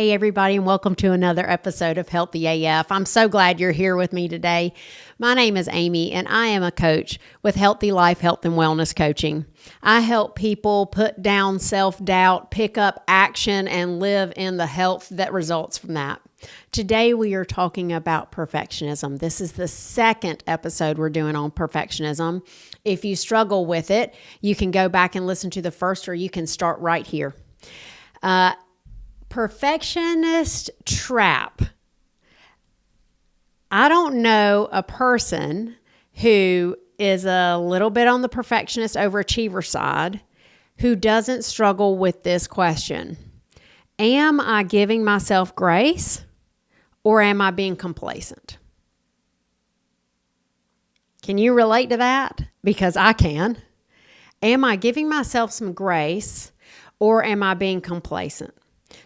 Hey, everybody, and welcome to another episode of Healthy AF. I'm so glad you're here with me today. My name is Amy, and I am a coach with Healthy Life, Health, and Wellness Coaching. I help people put down self-doubt, pick up action, and live in the health that results from that. Today, we are talking about perfectionism. This is the second episode we're doing on perfectionism. If you struggle with it, you can go back and listen to the first, or you can start right here. Perfectionist trap. I don't know a person who is a little bit on the perfectionist overachiever side who doesn't struggle with this question. Am I giving myself grace or am I being complacent? Can you relate to that? Because I can. Am I giving myself some grace or am I being complacent?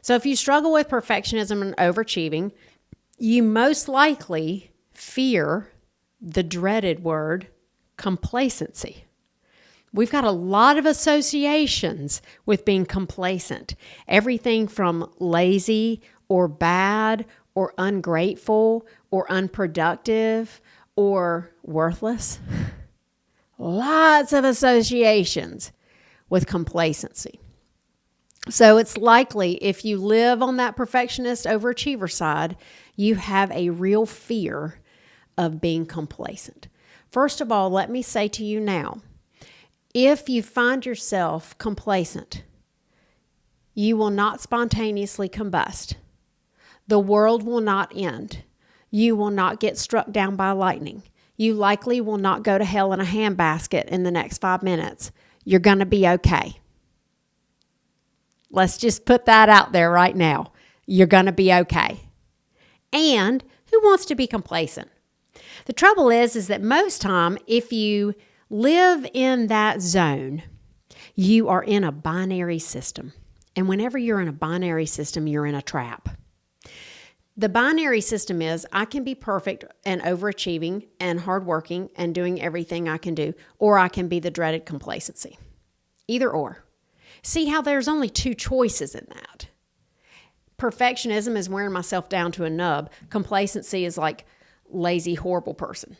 So if you struggle with perfectionism and overachieving, you most likely fear the dreaded word complacency. We've got a lot of associations with being complacent. Everything from lazy or bad or ungrateful or unproductive or worthless. Lots of associations with complacency. So it's likely if you live on that perfectionist overachiever side, you have a real fear of being complacent. First of all, let me say to you now, if you find yourself complacent, you will not spontaneously combust. The world will not end. You will not get struck down by lightning. You likely will not go to hell in a handbasket in the next 5 minutes. You're going to be okay. Let's just put that out there right now. You're going to be okay. And who wants to be complacent? The trouble is that most time, if you live in that zone, you are in a binary system. And whenever you're in a binary system, you're in a trap. The binary system is I can be perfect and overachieving and hardworking and doing everything I can do, or I can be the dreaded complacency. Either or. See how there's only two choices in that. Perfectionism is wearing myself down to a nub. Complacency is like lazy, horrible person.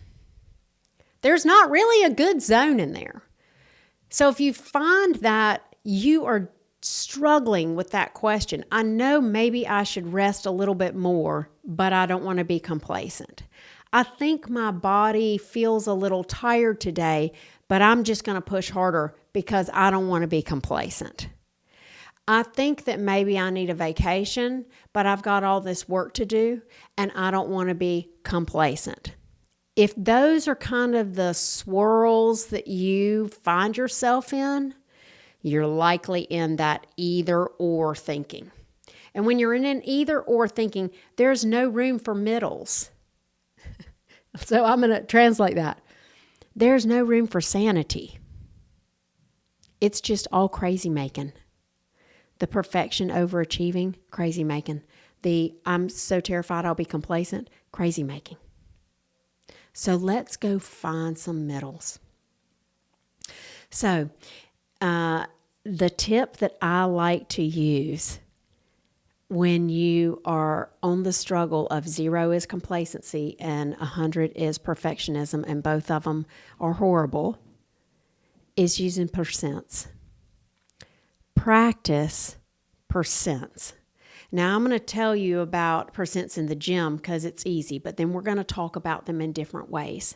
There's not really a good zone in there. So if you find that you are struggling with that question, I know maybe I should rest a little bit more, but I don't want to be complacent. I think my body feels a little tired today, but I'm just going to push harder because I don't want to be complacent. I think that maybe I need a vacation, but I've got all this work to do and I don't want to be complacent. If those are kind of the swirls that you find yourself in, you're likely in that either or thinking. And when you're in an either or thinking, there's no room for middles. So I'm going to translate that. There's no room for sanity. It's just all crazy making. The perfection overachieving, crazy making. The I'm so terrified I'll be complacent, crazy making. So let's go find some middles. So the tip that I like to use when you are on the struggle of 0 is complacency and 100 is perfectionism, and both of them are horrible, is using percents. Practice percents. Now, I'm going to tell you about percents in the gym because it's easy, but then we're going to talk about them in different ways.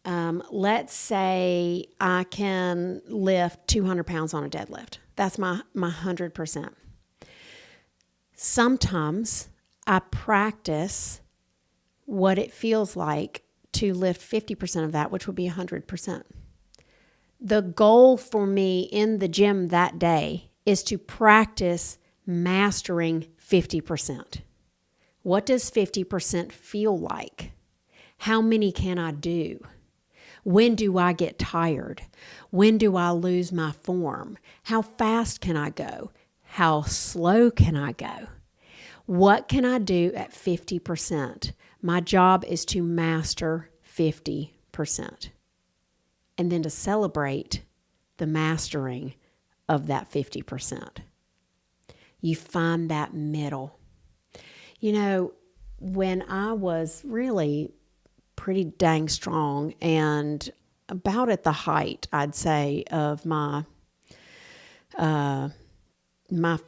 Let's say I can lift 200 pounds on a deadlift. That's my 100%. Sometimes I practice what it feels like to lift 50% of that, which would be 100%. The goal for me in the gym that day is to practice mastering 50%. What does 50% feel like? How many can I do? When do I get tired? When do I lose my form? How fast can I go? How slow can I go? What can I do at 50%? My job is to master 50%. And then to celebrate the mastering of that 50%. You find that middle. You know, when I was really pretty dang strong and about at the height, I'd say, of my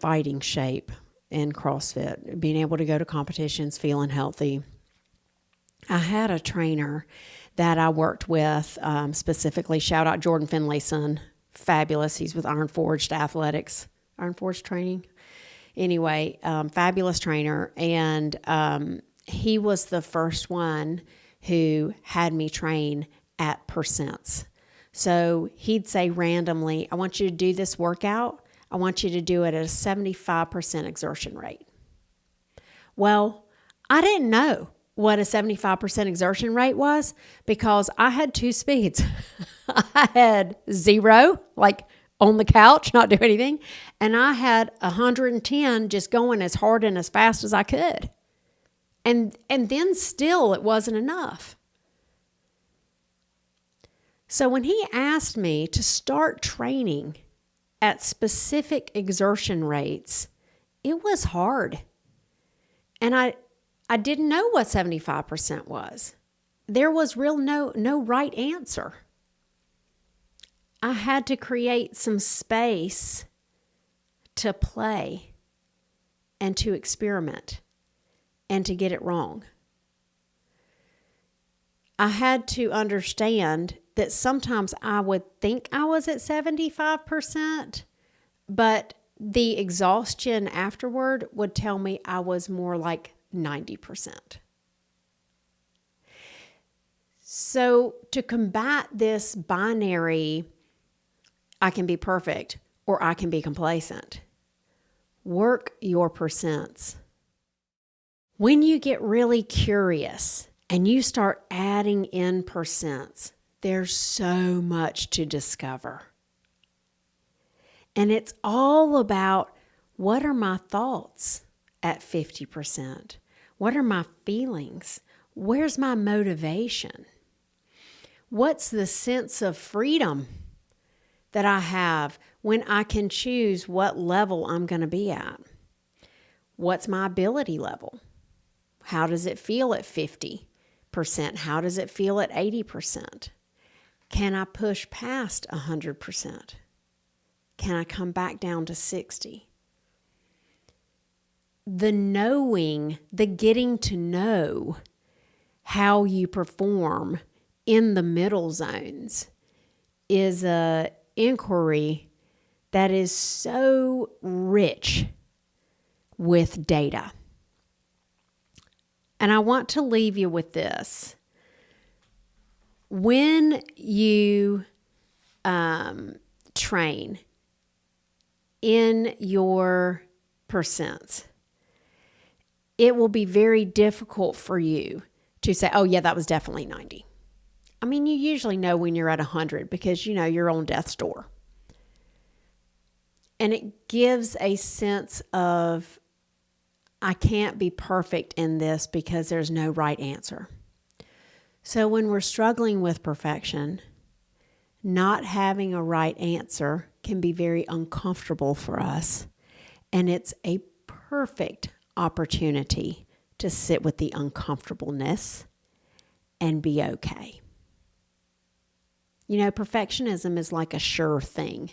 fighting shape in CrossFit, being able to go to competitions, feeling healthy, I had a trainer that I worked with, specifically, shout out Jordan Finlayson, fabulous. He's with Iron Forged Athletics, Iron Forged Training. Anyway, fabulous trainer. And he was the first one who had me train at percents. So he'd say randomly, I want you to do this workout. I want you to do it at a 75% exertion rate. Well, I didn't know what a 75% exertion rate was because I had two speeds. I had 0, like on the couch, not doing anything, and I had 110 just going as hard and as fast as I could. And then still it wasn't enough. So when he asked me to start training at specific exertion rates, it was hard. And I didn't know what 75% was. There was no right answer. I had to create some space to play and to experiment and to get it wrong. I had to understand that sometimes I would think I was at 75%, but the exhaustion afterward would tell me I was more like 90%. So to combat this binary, I can be perfect or I can be complacent, work your percents. When you get really curious and you start adding in percents, there's so much to discover. And it's all about, what are my thoughts at 50%? What are my feelings? Where's my motivation? What's the sense of freedom that I have when I can choose what level I'm going to be at? What's my ability level? How does it feel at 50%? How does it feel at 80%? Can I push past 100%? Can I come back down to 60? The knowing, the getting to know how you perform in the middle zones is a inquiry that is so rich with data. And I want to leave you with this. When you train in your percents, it will be very difficult for you to say, oh yeah, that was definitely 90. I mean, you usually know when you're at 100 because you know you're on death's door. And it gives a sense of, I can't be perfect in this because there's no right answer. So when we're struggling with perfection, not having a right answer can be very uncomfortable for us. And it's a perfect opportunity to sit with the uncomfortableness and be okay. You know, perfectionism is like a sure thing.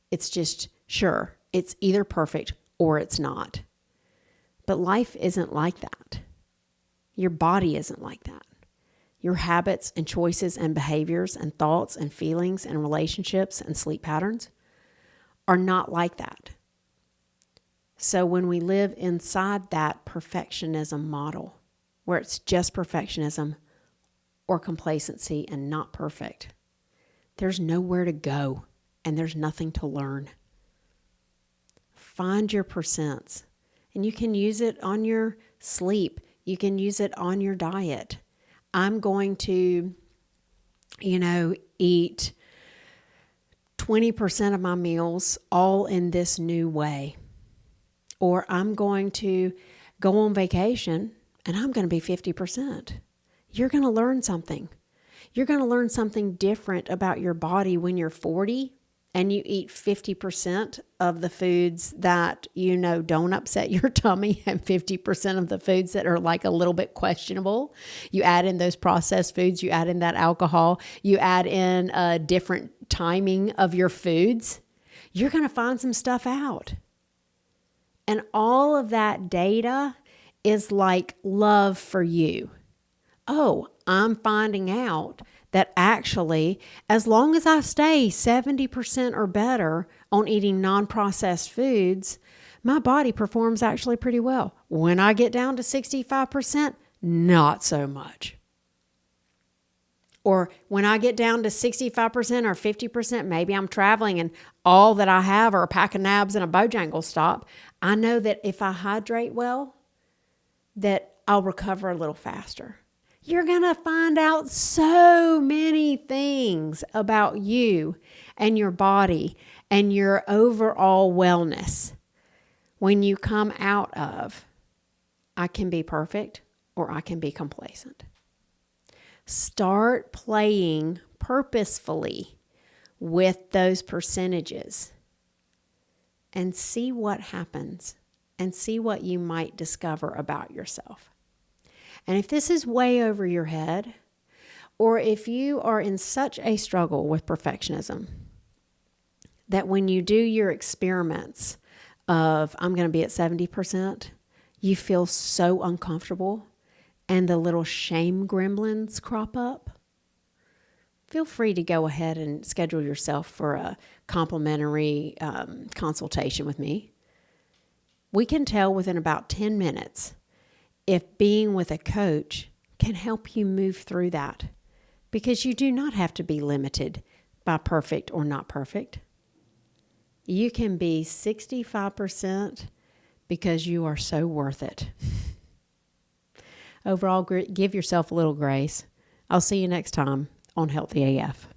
It's just sure. It's either perfect or it's not. But life isn't like that. Your body isn't like that. Your habits and choices and behaviors and thoughts and feelings and relationships and sleep patterns are not like that. So when we live inside that perfectionism model, where it's just perfectionism or complacency and not perfect, there's nowhere to go and there's nothing to learn. Find your percents, and you can use it on your sleep. You can use it on your diet. I'm going to, eat 20% of my meals all in this new way. Or I'm going to go on vacation and I'm going to be 50%. You're going to learn something. You're going to learn something different about your body when you're 40 and you eat 50% of the foods that don't upset your tummy and 50% of the foods that are like a little bit questionable, you add in those processed foods, you add in that alcohol, you add in a different timing of your foods, you're going to find some stuff out. And all of that data is like love for you. Oh, I'm finding out that actually, as long as I stay 70% or better on eating non-processed foods, my body performs actually pretty well. When I get down to 65%, not so much. Or when I get down to 65% or 50%, maybe I'm traveling and all that I have are a pack of nabs and a Bojangle stop. I know that if I hydrate well, that I'll recover a little faster. You're going to find out so many things about you and your body and your overall wellness when you come out of, I can be perfect or I can be complacent. Start playing purposefully with those percentages and see what happens and see what you might discover about yourself. And if this is way over your head, or if you are in such a struggle with perfectionism that when you do your experiments of I'm going to be at 70%, you feel so uncomfortable and the little shame gremlins crop up, feel free to go ahead and schedule yourself for a complimentary consultation with me. We can tell within about 10 minutes if being with a coach can help you move through that, because you do not have to be limited by perfect or not perfect. You can be 65% because you are so worth it. Overall, give yourself a little grace. I'll see you next time on Healthy AF.